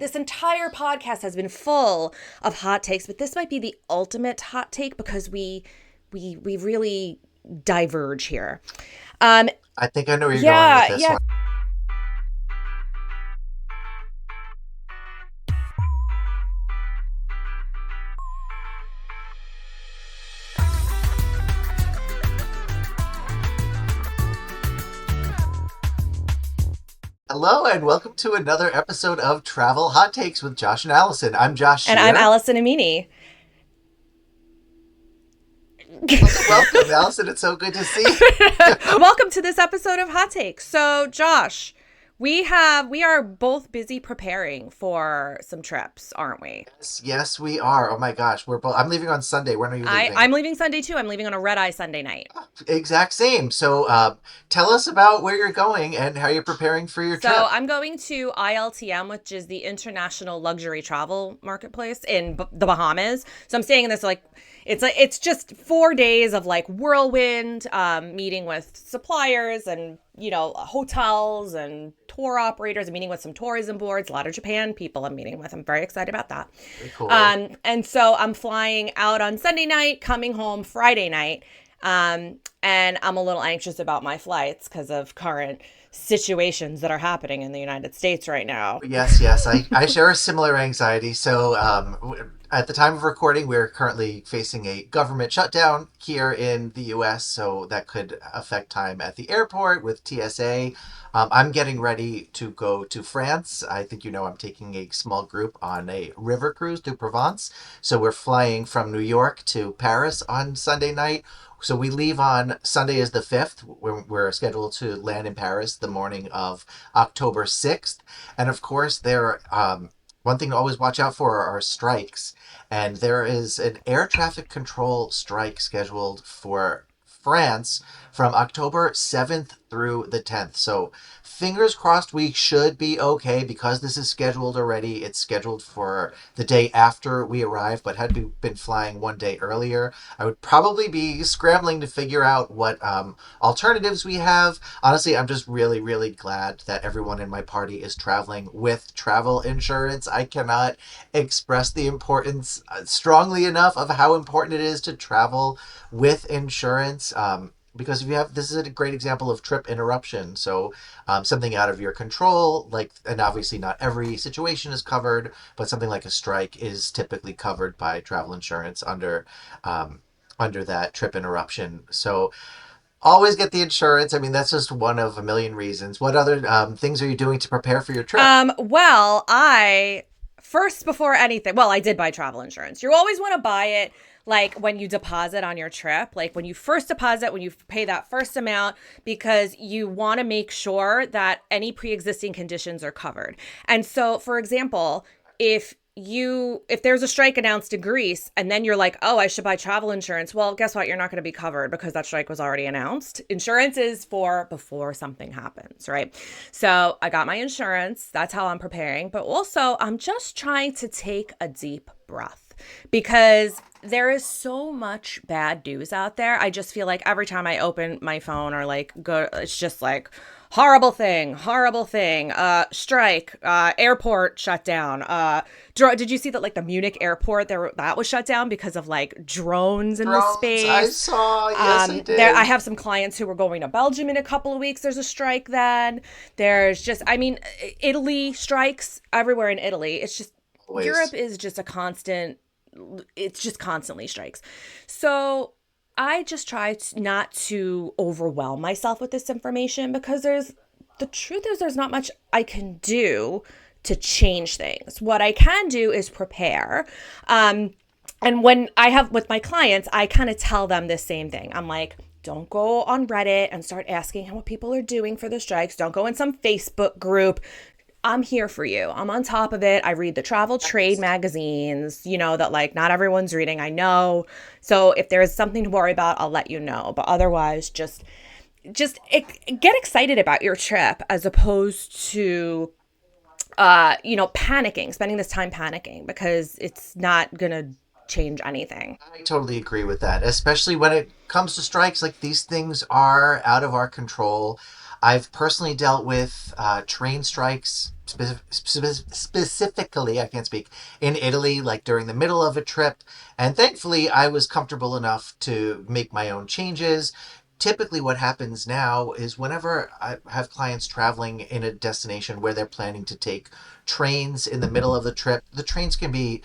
This entire podcast has been full of hot takes, but this might be the ultimate hot take because we really diverge here. Um, I think I know where you're going with yeah, this yeah. one. Hello, and welcome to another episode of Travel Hot Takes with Josh and Allison. I'm Josh And I'm Shear. Allison Amini. Welcome, welcome, Allison. It's so good to see you. Welcome to this episode of Hot Takes. So, Josh, we are both busy preparing for some trips, aren't we? Yes, we are. Oh my gosh, we're both. I'm leaving on Sunday. When are you leaving? I'm leaving Sunday too. I'm leaving on a red eye Sunday night. Exact same. So, tell us about where you're going and how you're preparing for your So trip. I'm going to ILTM, which is the International Luxury Travel Marketplace in the Bahamas. So I'm staying in this it's just 4 days of like whirlwind, meeting with suppliers and hotels and tour operators. I'm meeting with some tourism boards, a lot of Japan people I'm meeting with. I'm very excited about that. Very cool. And so I'm flying out on Sunday night, coming home Friday night. And I'm a little anxious about my flights because of current situations that are happening in the United States right now. Yes, yes. I share a similar anxiety. So, at the time of recording, we're currently facing a government shutdown here in the US. So, that could affect time at the airport with TSA. I'm getting ready to go to France. I think I'm taking a small group on a river cruise to Provence. So, we're flying from New York to Paris on Sunday night. So we leave on Sunday is the 5th. We're scheduled to land in Paris the morning of October 6th. And of course, one thing to always watch out for are strikes. And there is an air traffic control strike scheduled for France from October 7th through the 10th. So fingers crossed we should be okay because this is scheduled already. It's scheduled for the day after we arrive, but had we been flying one day earlier, I would probably be scrambling to figure out what alternatives we have. Honestly, I'm just really, really glad that everyone in my party is traveling with travel insurance. I cannot express the importance strongly enough of how important it is to travel with insurance. Because if you have, this is a great example of trip interruption. So, something out of your control, like, and obviously not every situation is covered, but something like a strike is typically covered by travel insurance under that trip interruption. So, always get the insurance. I mean, that's just one of a million reasons. What other things are you doing to prepare for your trip? Well, I first before anything, well, I did buy travel insurance. You always want to buy it like when you deposit on your trip, like when you first deposit, when you pay that first amount, because you want to make sure that any pre-existing conditions are covered. And so, for example, if there's a strike announced in Greece and then you're like, oh, I should buy travel insurance. Well, guess what? You're not going to be covered because that strike was already announced. Insurance is for before something happens, right? So I got my insurance. That's how I'm preparing. But also, I'm just trying to take a deep breath because there is so much bad news out there. I just feel like every time I open my phone or like go, it's just like, horrible thing, strike, airport shut down. Did you see that like the Munich airport that was shut down because of like drones in the Drones, I space? saw. Yes, I I did. have some clients who were going to Belgium in a couple of weeks. There's a strike then. There's just, I mean, Italy strikes everywhere in Italy. It's just, Europe Always. is just it's just constantly strikes. So I just try not to overwhelm myself with this information because the truth is there's not much I can do to change things. What I can do is prepare. And when I have with my clients, I kind of tell them the same thing. I'm like, don't go on Reddit and start asking what people are doing for the strikes. Don't go in some Facebook group. I'm here for you. I'm on top of it. I read the travel trade magazines, that like not everyone's reading. I know. So if there's something to worry about, I'll let you know. But otherwise, get excited about your trip as opposed to panicking, spending this time panicking because it's not going to change anything. I totally agree with that, especially when it comes to strikes. Like these things are out of our control. I've personally dealt with train strikes, specifically, I can't speak, in Italy, like during the middle of a trip. And thankfully, I was comfortable enough to make my own changes. Typically, what happens now is whenever I have clients traveling in a destination where they're planning to take trains in the middle of the trip, the trains can be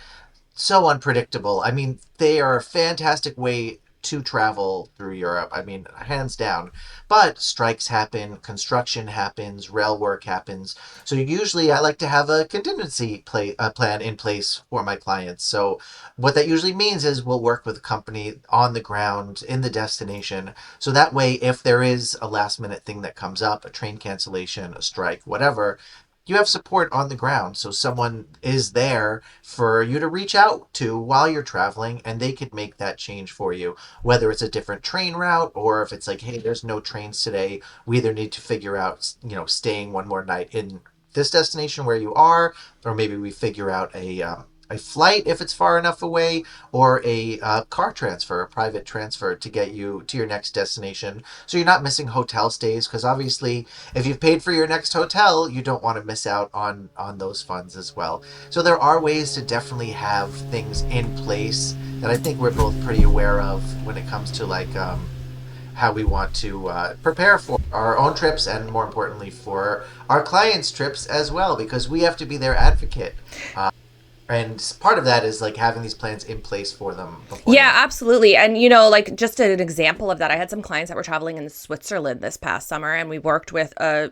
so unpredictable. I mean, they are a fantastic way to travel through Europe. I mean, hands down. But strikes happen, construction happens, rail work happens. So usually I like to have a plan in place for my clients. So what that usually means is we'll work with a company on the ground in the destination. So that way, if there is a last minute thing that comes up, a train cancellation, a strike, whatever, you have support on the ground. So someone is there for you to reach out to while you're traveling, and they could make that change for you, whether it's a different train route or if it's like, hey, there's no trains today, we either need to figure out, staying one more night in this destination where you are, or maybe we figure out a flight if it's far enough away, or a car transfer, a private transfer to get you to your next destination. So you're not missing hotel stays, because obviously, if you've paid for your next hotel, you don't want to miss out on those funds as well. So there are ways to definitely have things in place that I think we're both pretty aware of when it comes to like how we want to prepare for our own trips and more importantly for our clients' trips as well, because we have to be their advocate. And part of that is like having these plans in place for them Yeah, beforehand. absolutely. And, like just an example of that, I had some clients that were traveling in Switzerland this past summer, and we worked with a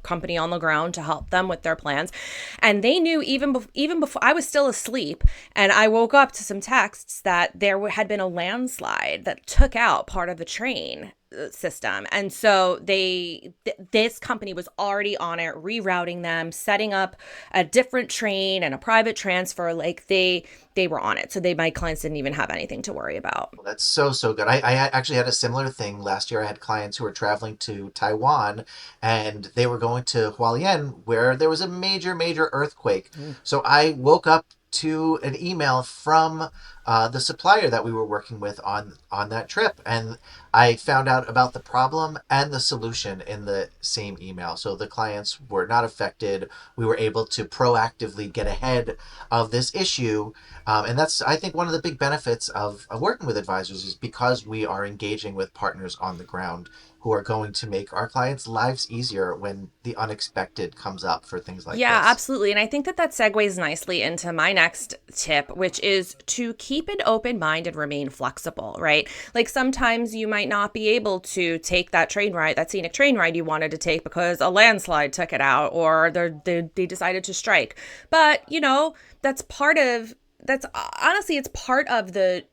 company on the ground to help them with their plans. And they knew even before I was still asleep, and I woke up to some texts that there had been a landslide that took out part of the train system. And so this company was already on it, rerouting them, setting up a different train and a private transfer. Like they were on it. So my clients didn't even have anything to worry about. Well, that's so good. I actually had a similar thing last year. I had clients who were traveling to Taiwan, and they were going to Hualien where there was a major earthquake. Mm. So I woke up to an email from the supplier that we were working with on that trip, and I found out about the problem and the solution in the same email. So the clients were not affected. We were able to proactively get ahead of this issue, and that's, I think, one of the big benefits of working with advisors is because we are engaging with partners on the ground who are going to make our clients' lives easier when the unexpected comes up for things like Yeah, this. absolutely. And I think that segues nicely into my next tip, which is to keep an open mind and remain flexible, right? Like sometimes you might not be able to take that train ride, that scenic train ride you wanted to take because a landslide took it out or they decided to strike. But, that's honestly, it's part of the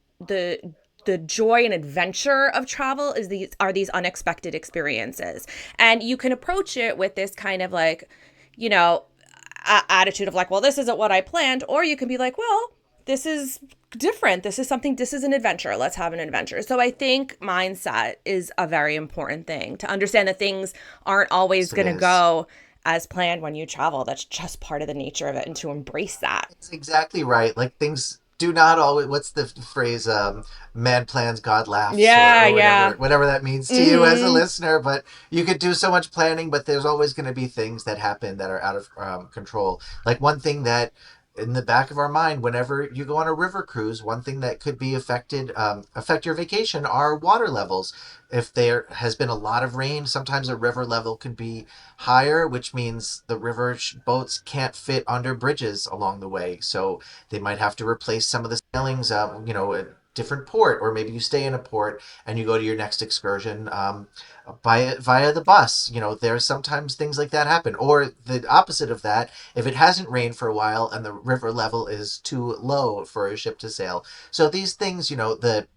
the joy and adventure of travel is these unexpected experiences, and you can approach it with this kind of like, you know attitude of like, well, this isn't what I planned, or you can be like, well, this is different, this is an adventure, let's have an adventure. So I think mindset is a very important thing, to understand that things aren't always Yes, it going to is. go as planned when you travel. That's just part of the nature of it, and to embrace that. It's exactly right. Like things do not always. What's the phrase? Man plans, God laughs, Yeah, or yeah. whatever that means to you as a Mm-hmm. listener. But you could do so much planning, but there's always going to be things that happen that are out of control. Like one thing that in the back of our mind, whenever you go on a river cruise, one thing that could be affect your vacation are water levels. If there has been a lot of rain, sometimes a river level could be higher, which means the river boats can't fit under bridges along the way. So they might have to replace some of the sailings, at different port, or maybe you stay in a port and you go to your next excursion via the bus. There's sometimes things like that happen. Or the opposite of that, if it hasn't rained for a while and the river level is too low for a ship to sail. So these things, the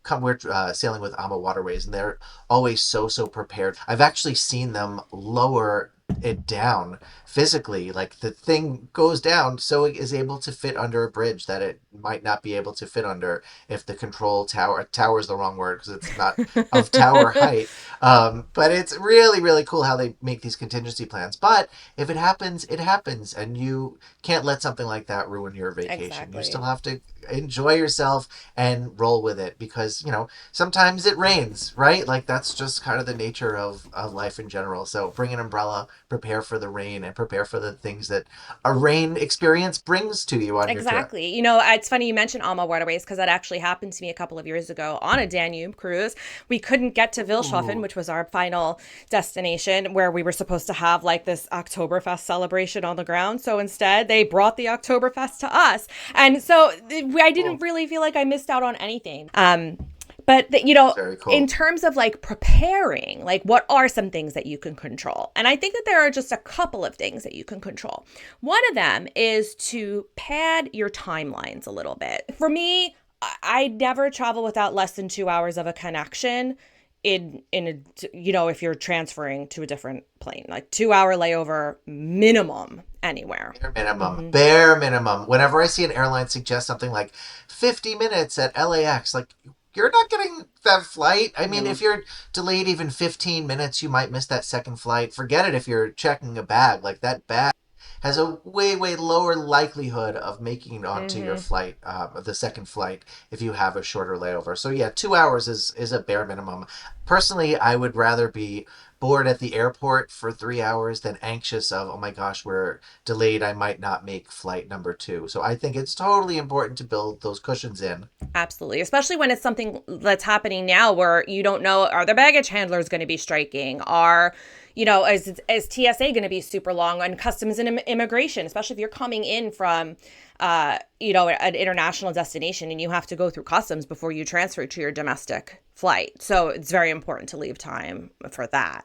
come we're sailing with AMA Waterways, and they're always so prepared. I've actually seen them lower it down physically, like the thing goes down so it is able to fit under a bridge that it might not be able to fit under if the control tower is the wrong word because it's not of tower height. But it's really cool how they make these contingency plans. But if it happens, it happens, and you can't let something like that ruin your vacation. You Exactly. still have to enjoy yourself and roll with it, because sometimes it rains, right? Like that's just kind of the nature of life in general. So bring an umbrella, prepare for the rain, and prepare for the things that a rain experience brings to you on your trip. Exactly. It's funny you mentioned Alma Waterways because that actually happened to me a couple of years ago on a Danube cruise. We couldn't get to Wilshofen, Ooh. which was our final destination where we were supposed to have like this Oktoberfest celebration on the ground. So instead, they brought the Oktoberfest to us. And so I didn't Cool. really feel like I missed out on anything. But That's very in cool. terms of like preparing, like what are some things that you can control? And I think that there are just a couple of things that you can control. One of them is to pad your timelines a little bit. For me, I never travel without less than 2 hours of a connection if you're transferring to a different plane, like 2 hour layover minimum anywhere. Bare minimum. Mm-hmm. Bare minimum. Whenever I see an airline suggest something like 50 minutes at LAX, like you're not getting that flight. I mean, No. if you're delayed even 15 minutes, you might miss that second flight. Forget it if you're checking a bag. Like that bag has a way, way lower likelihood of making it onto your Mm-hmm. flight, the second flight, if you have a shorter layover. So yeah, 2 hours is a bare minimum. Personally, I would rather be bored at the airport for 3 hours than anxious of, oh my gosh, we're delayed, I might not make flight number two. So I think it's totally important to build those cushions in. Absolutely. Especially when it's something that's happening now where you don't know, are the baggage handlers going to be striking? Is TSA going to be super long on customs and immigration, especially if you're coming in from, an international destination and you have to go through customs before you transfer to your domestic flight. So it's very important to leave time for that.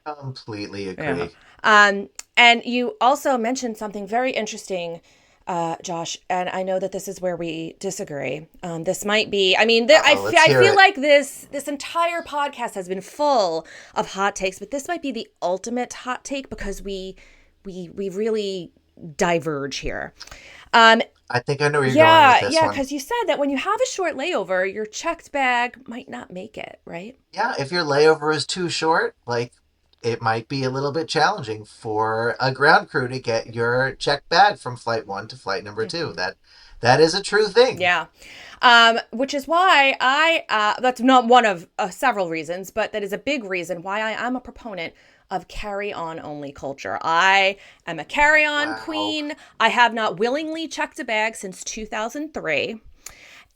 Completely Yeah. agree. And you also mentioned something very interesting, Josh, and I know that this is where we disagree. This might be, I mean, Uh-oh, let's I hear feel it. like this entire podcast has been full of hot takes, but this might be the ultimate hot take because we really diverge here. Um, I think I know where you're going with yeah, this yeah, one. because you said that when you have a short layover, your checked bag might not make it, right? Yeah, if your layover is too short, like it might be a little bit challenging for a ground crew to get your checked bag from flight one to flight number two. Mm-hmm. That is a true thing. Yeah. Which is why that's not one of several reasons, but that is a big reason why I am a proponent of carry on only culture. I am a carry on Wow. queen. I have not willingly checked a bag since 2003.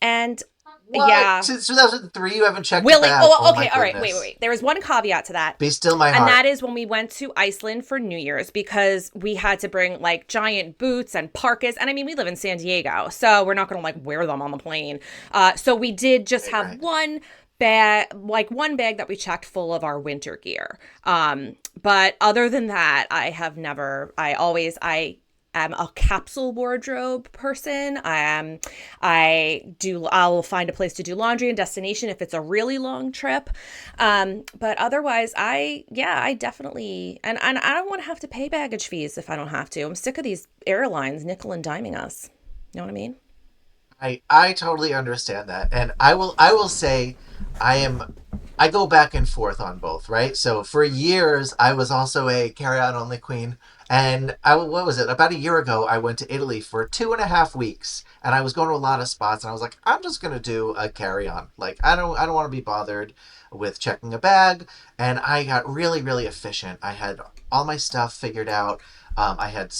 And What? yeah, Since 2003, you haven't checked a willing. bag? Oh, Oh my okay. All right. Wait, wait, goodness. wait. There was one caveat to that. Be still my And heart. that is when we went to Iceland for New Year's because we had to bring like giant boots and parkas. And I mean, we live in San Diego, so we're not going to like wear them on the plane. So we did just Right, have right. one bag that we checked full of our winter gear. But other than that, I am a capsule wardrobe person. I'll find a place to do laundry and destination if it's a really long trip. But otherwise, I definitely, and I don't want to have to pay baggage fees if I don't have to. I'm sick of these airlines nickel and diming us. You know what I mean? I totally understand that, and I will say, I am I go back and forth on both, right? So for years I was also a carry on only queen, and what was it? About a year ago, I went to Italy for 2.5 weeks, and I was going to a lot of spots, and I was like, I'm just gonna do a carry on. Like I don't want to be bothered with checking a bag, and I got really really efficient. I had all my stuff figured out. I had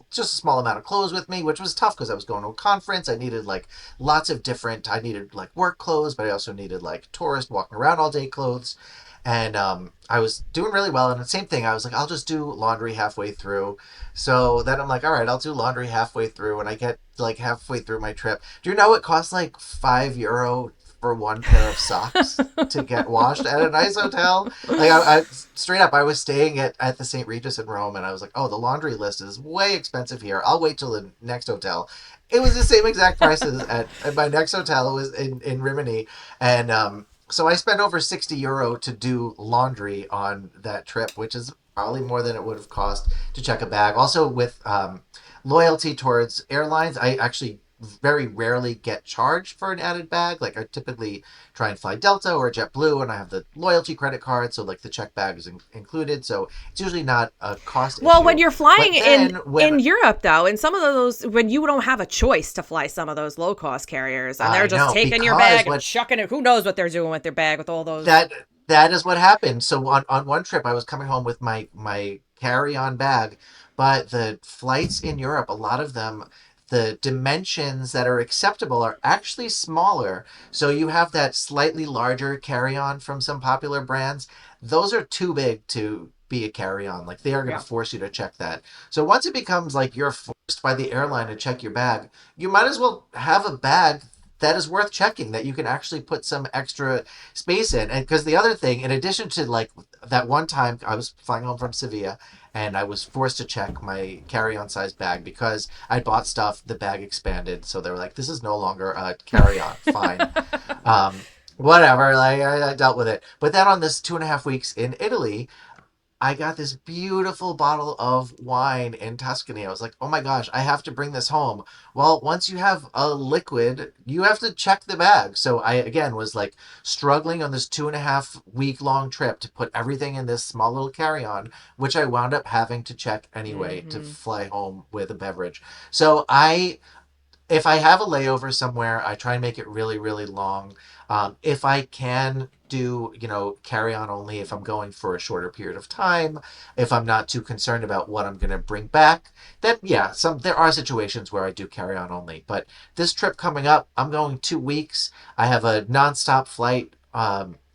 just a small amount of clothes with me, which was tough because I was going to a conference. I needed like I needed like work clothes, but I also needed like tourist walking around all day clothes. And I was doing really well. And the same thing, I was like, I'll just do laundry halfway through. So then I'm like, all right, I'll do laundry halfway through. And I get like halfway through my trip. Do you know it costs like €5 for one pair of socks to get washed at a nice hotel? Like I straight up, I was staying at the St. Regis in Rome, and I was like, oh, the laundry list is way expensive here. I'll wait till the next hotel. It was the same exact prices at my next hotel. It was in Rimini, and so I spent over €60 to do laundry on that trip, which is probably more than it would have cost to check a bag. Also, with loyalty towards airlines, I actually very rarely get charged for an added bag. Like I typically try and fly Delta or JetBlue, and I have the loyalty credit card, so like the check bag is included. So it's usually not a cost Well, when issue. you're flying But then in when Europe though, in some of those when you don't have a choice to fly some of those low cost carriers and they're I just know taking your because bag and what chucking it, who knows what they're doing with their bag with all those. that that is what happened. So on one trip, I was coming home with my carry on bag, but the flights in Europe, a lot of them, the dimensions that are acceptable are actually smaller. So you have that slightly larger carry on from some popular brands. Those are too big to be a carry on. Like they are going to Yeah. force you to check that. So once it becomes like you're forced by the airline to check your bag, you might as well have a bag that is worth checking, that you can actually put some extra space in. And because the other thing, in addition to like that one time I was flying home from Sevilla and I was forced to check my carry-on size bag because I bought stuff, the bag expanded, so they were like, "This is no longer a carry-on." Fine, whatever. Like I dealt with it. But then on this 2.5 weeks in Italy, I got this beautiful bottle of wine in Tuscany. I was like, oh my gosh, I have to bring this home. Well, once you have a liquid, you have to check the bag. So I, again, was like struggling on this 2.5 week long trip to put everything in this small little carry on, which I wound up having to check anyway to Mm-hmm. fly home with a beverage. So if I have a layover somewhere, I try and make it really, really long. If I can do, carry on only if I'm going for a shorter period of time, if I'm not too concerned about what I'm going to bring back, then yeah, there are situations where I do carry on only. But this trip coming up, I'm going 2 weeks. I have a nonstop flight.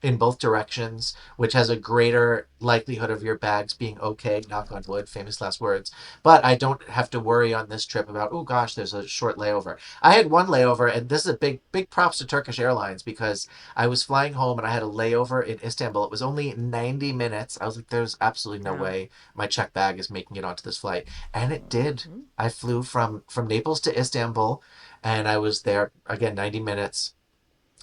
In both directions, which has a greater likelihood of your bags being okay, knock on wood, famous last words. But I don't have to worry on this trip about, oh gosh, there's a short layover. I had one layover, and this is a big props to Turkish Airlines because I was flying home and I had a layover in Istanbul. It was only 90 minutes. I was like, there's absolutely no Yeah. way my check bag is making it onto this flight. And it did. Mm-hmm. I flew from Naples to Istanbul, and I was there again 90 minutes,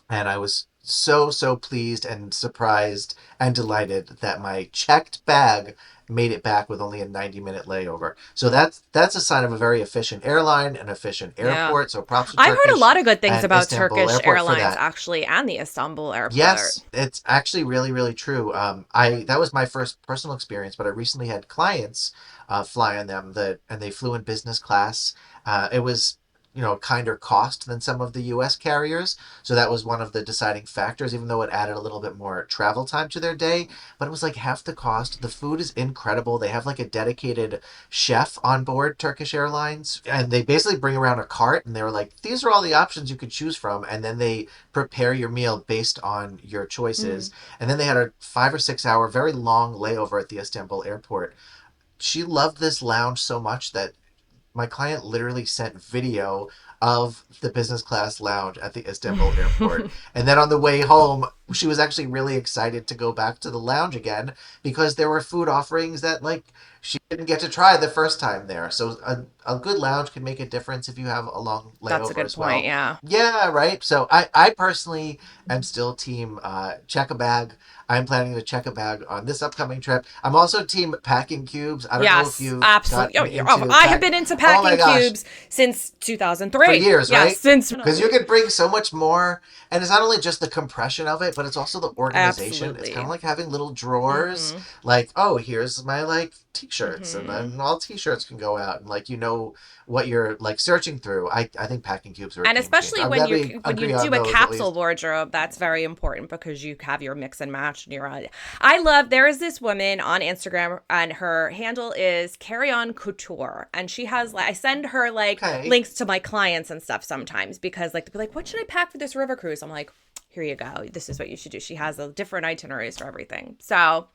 and I was so pleased and surprised and delighted that my checked bag made it back with only a 90-minute layover. So that's a sign of a very efficient airline, an efficient Yeah. airport. So props to I've heard a Turkish lot of good things and about Istanbul Turkish Airport for Airlines that. actually and the Istanbul airport. Yes, it's actually really, really true. I that was my first personal experience, but I recently had clients fly on them and they flew in business class. It was kinder cost than some of the U.S. carriers, so that was one of the deciding factors. Even though it added a little bit more travel time to their day, but it was like half the cost. The food is incredible. They have like a dedicated chef on board Turkish Airlines, and they basically bring around a cart, and they were like, "These are all the options you could choose from," and then they prepare your meal based on your Mm. choices. And then they had a 5 or 6 hour, very long layover at the Istanbul airport. She loved this lounge so much that my client literally sent video of the business class lounge at the Istanbul airport. And then on the way home, she was actually really excited to go back to the lounge again because there were food offerings that like she didn't get to try the first time there. So a good lounge can make a difference if you have a long That's a layover good as point. well. Yeah. Yeah, right. So I personally am still team check a bag. I'm planning to check a bag on this upcoming trip. I'm also team packing cubes. I don't know if Yes, you've absolutely. gotten Oh, into I have pack. been into Oh my packing gosh, cubes since for 2003. years, Yes, right? since Because you can bring so much more, and it's not only just the compression of it, but it's also the organization. It's kind of absolutely. like having little drawers. Mhm. Like, oh, here's my like t-shirts, and Mhm. then all t-shirts can go out, and like what you're like searching through. I think packing cubes are a And game changer. especially I'm when glad you we when you agree on do a those at capsule least. wardrobe, that's very important because you have your mix and match and I love there is this woman on Instagram and her handle is Carry On Couture and she has like I send her like Okay, links to my clients and stuff sometimes because like they'll be like, what should I pack for this river cruise? I'm like, here you go. This is what you should do. She has a different itineraries for everything. So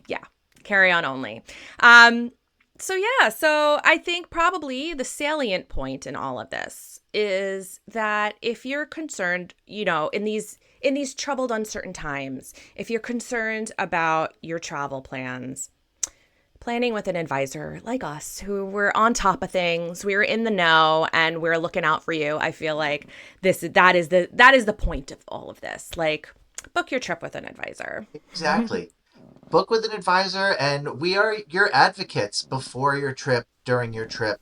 yeah, carry on only. Um, so I think probably the salient point in all of this is that if you're concerned, in these troubled uncertain times, if you're concerned about your travel plans, planning with an advisor like us who we're on top of things, we're in the know and we're looking out for you. I feel like that is the point of all of this. Like book your trip with an advisor. exactly. Book with an advisor, and we are your advocates before your trip, during your trip,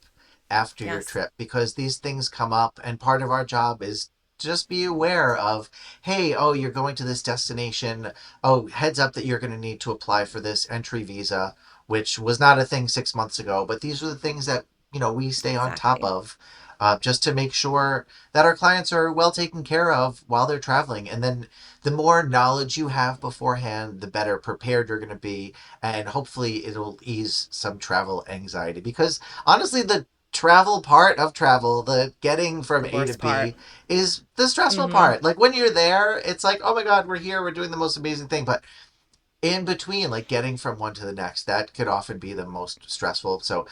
after your Yes, trip, because these things come up, and part of our job is just be aware of, hey, oh, you're going to this destination. Oh, heads up that you're going to need to apply for this entry visa, which was not a thing 6 months ago. But these are the things that, we stay on top exactly. of, just to make sure that our clients are well taken care of while they're traveling. And then the more knowledge you have beforehand, the better prepared you're going to be. And hopefully it'll ease some travel anxiety. Because honestly, the travel part of travel, the getting from The A to worst part. B, is the stressful Mm-hmm. part. Like when you're there, it's like, oh my God, we're here, we're doing the most amazing thing. But in between, like getting from one to the next, that could often be the most stressful. So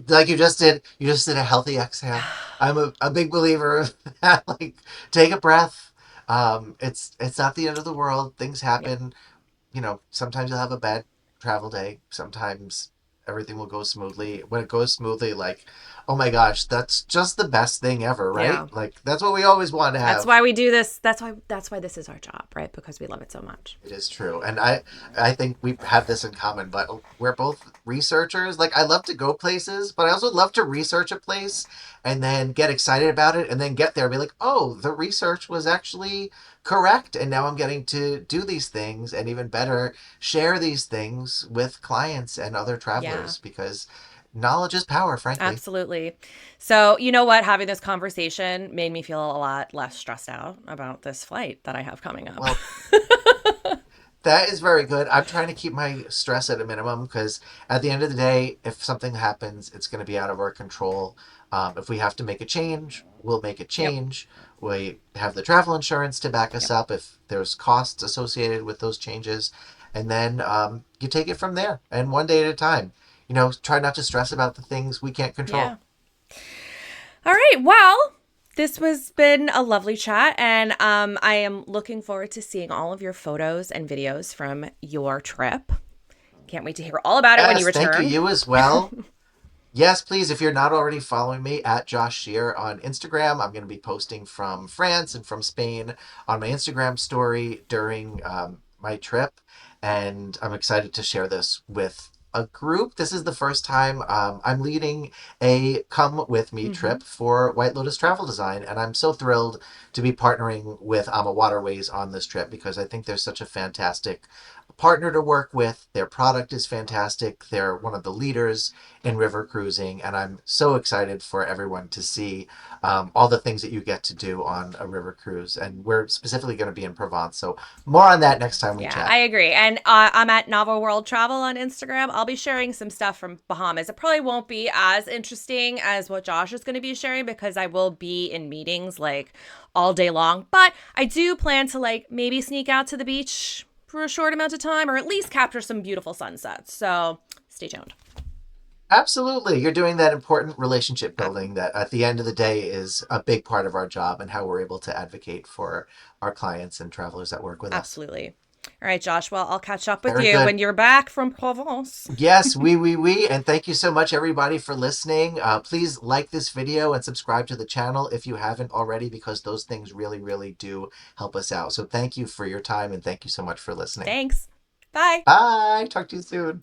like you just did a healthy exhale. I'm a big believer of that. Like, take a breath. It's not the end of the world. Things Yep. happen. Sometimes you'll have a bad travel day. Sometimes everything will go smoothly. When it goes smoothly, like, oh my gosh, that's just the best thing ever, right? Yeah. Like, that's what we always want to That's have. why we do this. That's why this is our job, right? Because we love it so much. It is true. And I think we have this in common, but we're both researchers. Like, I love to go places, but I also love to research a place and then get excited about it and then get there and be like, oh, the research was actually correct. And now I'm getting to do these things, and even better, share these things with clients and other Yeah. travelers, because knowledge is power, frankly. Absolutely. So, you know what? Having this conversation made me feel a lot less stressed out about this flight that I have coming up. Well, that is very good. I'm trying to keep my stress at a minimum, because at the end of the day, if something happens, it's going to be out of our control. If we have to make a change, we'll make a Yep. change. We have the travel insurance to back us Yep. up if there's costs associated with those changes. And then you take it from there, and one day at a time. Try not to stress about the things we can't control. Yeah. All right. Well, this was been a lovely chat, and I am looking forward to seeing all of your photos and videos from your trip. Can't wait to hear all about it when you Yes, thank you. return. You as well. Yes, please. If you're not already following me at Josh Shear on Instagram, I'm going to be posting from France and from Spain on my Instagram story during my trip. And I'm excited to share this with a group. This is the first time I'm leading a Come With Me Mm-hmm. trip for White Lotus Travel Design. And I'm so thrilled to be partnering with Ama Waterways on this trip, because I think they're such a fantastic partner to work with. Their product is fantastic. They're one of the leaders in river cruising, and I'm so excited for everyone to see all the things that you get to do on a river cruise. And we're specifically going to be in Provence, so more on that next time we Yeah, I chat. agree. And I'm at Novel World Travel on Instagram. I'll be sharing some stuff from Bahamas. It probably won't be as interesting as what Josh is going to be sharing, because I will be in meetings like all day long. But I do plan to like maybe sneak out to the beach for a short amount of time, or at least capture some beautiful sunsets. So stay tuned. Absolutely. You're doing that important relationship Uh, building that at the end of the day is a big part of our job, and how we're able to advocate for our clients and travelers that work with us. Absolutely. All right, Josh. Well, I'll catch up with Very you good. when you're back from Provence. Yes, we. And thank you so much, everybody, for listening. Please like this video and subscribe to the channel if you haven't already, because those things really, really do help us out. So thank you for your time, and thank you so much for listening. Thanks. Bye. Bye. Talk to you soon.